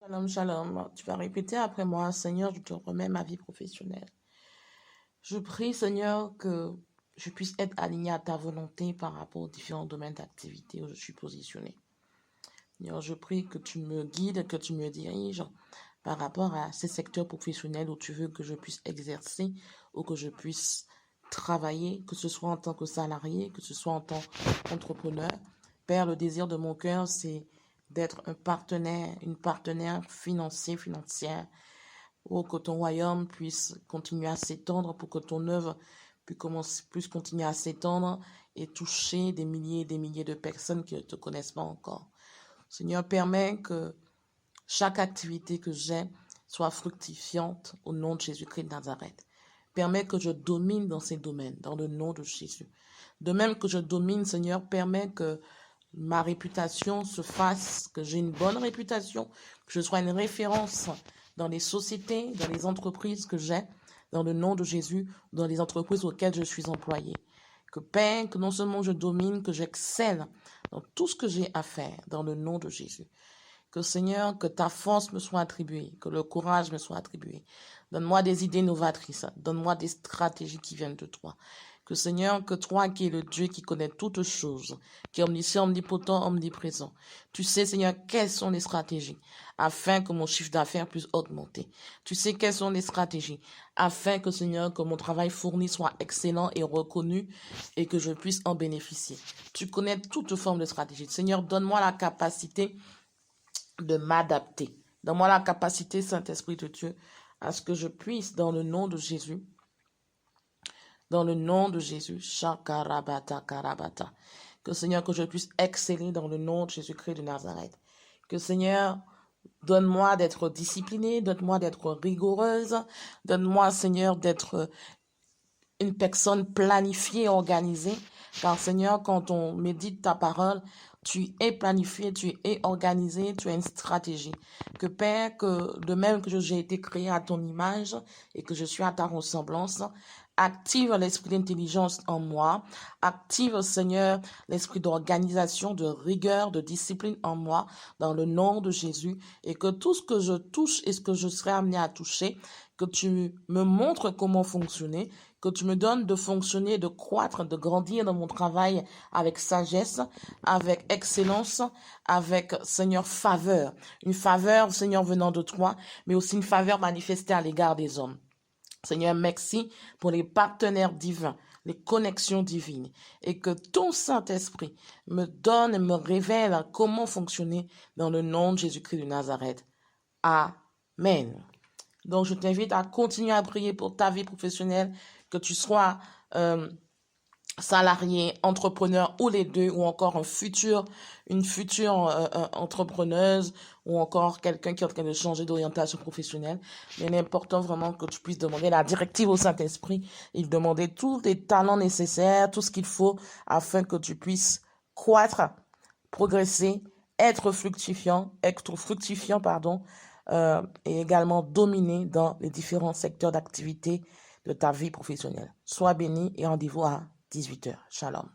Shalom, shalom. Tu vas répéter après moi, Seigneur, je te remets ma vie professionnelle. Je prie, Seigneur, que je puisse être aligné à ta volonté par rapport aux différents domaines d'activité où je suis positionné. Seigneur, je prie que tu me guides, que tu me diriges par rapport à ces secteurs professionnels où tu veux que je puisse exercer ou que je puisse travailler, que ce soit en tant que salarié, que ce soit en tant qu'entrepreneur. Père, le désir de mon cœur, c'est d'être un partenaire, une partenaire financière, pour que ton royaume puisse continuer à s'étendre, pour que ton œuvre puisse continuer à s'étendre et toucher des milliers et des milliers de personnes qui ne te connaissent pas encore. Seigneur, permets que chaque activité que j'ai soit fructifiante au nom de Jésus-Christ de Nazareth. Permets que je domine dans ces domaines, dans le nom de Jésus. De même que je domine, Seigneur, permets que ma réputation se fasse, que j'ai une bonne réputation, que je sois une référence dans les sociétés, dans les entreprises que j'ai, dans le nom de Jésus, dans les entreprises auxquelles je suis employé. Que Père, que non seulement je domine, que j'excelle dans tout ce que j'ai à faire, dans le nom de Jésus. Que Seigneur, que ta force me soit attribuée, que le courage me soit attribué. Donne-moi des idées novatrices, donne-moi des stratégies qui viennent de toi. Que Seigneur, que toi qui es le Dieu qui connaît toutes choses, qui est omniscient, omnipotent, omniprésent, tu sais Seigneur quelles sont les stratégies afin que mon chiffre d'affaires puisse augmenter. Tu sais quelles sont les stratégies afin que Seigneur, que mon travail fourni soit excellent et reconnu et que je puisse en bénéficier. Tu connais toutes formes de stratégies. Seigneur, donne-moi la capacité de m'adapter. Donne-moi la capacité, Saint-Esprit de Dieu, à ce que je puisse, dans le nom de Jésus, Shakarabata Karabata, que Seigneur, que je puisse exceller dans le nom de Jésus-Christ de Nazareth. Que Seigneur, donne-moi d'être disciplinée, donne-moi d'être rigoureuse, donne-moi, Seigneur, d'être une personne planifiée, organisée, car Seigneur, quand on médite ta parole, tu es planifié, tu es organisé, tu as une stratégie. Que Père, que de même que j'ai été créé à ton image et que je suis à ta ressemblance, active l'esprit d'intelligence en moi, active Seigneur l'esprit d'organisation, de rigueur, de discipline en moi, dans le nom de Jésus, et que tout ce que je touche et ce que je serai amené à toucher, que tu me montres comment fonctionner, que tu me donnes de fonctionner, de croître, de grandir dans mon travail avec sagesse, avec excellence, avec, Seigneur, faveur. Une faveur, Seigneur, venant de toi, mais aussi une faveur manifestée à l'égard des hommes. Seigneur, merci pour les partenaires divins, les connexions divines, et que ton Saint-Esprit me donne et me révèle comment fonctionner dans le nom de Jésus-Christ de Nazareth. Amen. Donc, je t'invite à continuer à prier pour ta vie professionnelle, que tu sois salarié, entrepreneur ou les deux, ou encore une future entrepreneuse, ou encore quelqu'un qui est en train de changer d'orientation professionnelle. Mais il est important vraiment que tu puisses demander la directive au Saint-Esprit et lui demander tous les talents nécessaires, tout ce qu'il faut afin que tu puisses croître, progresser, être fructifiant, et également dominer dans les différents secteurs d'activité de ta vie professionnelle. Sois béni et rendez-vous à 18h. Shalom.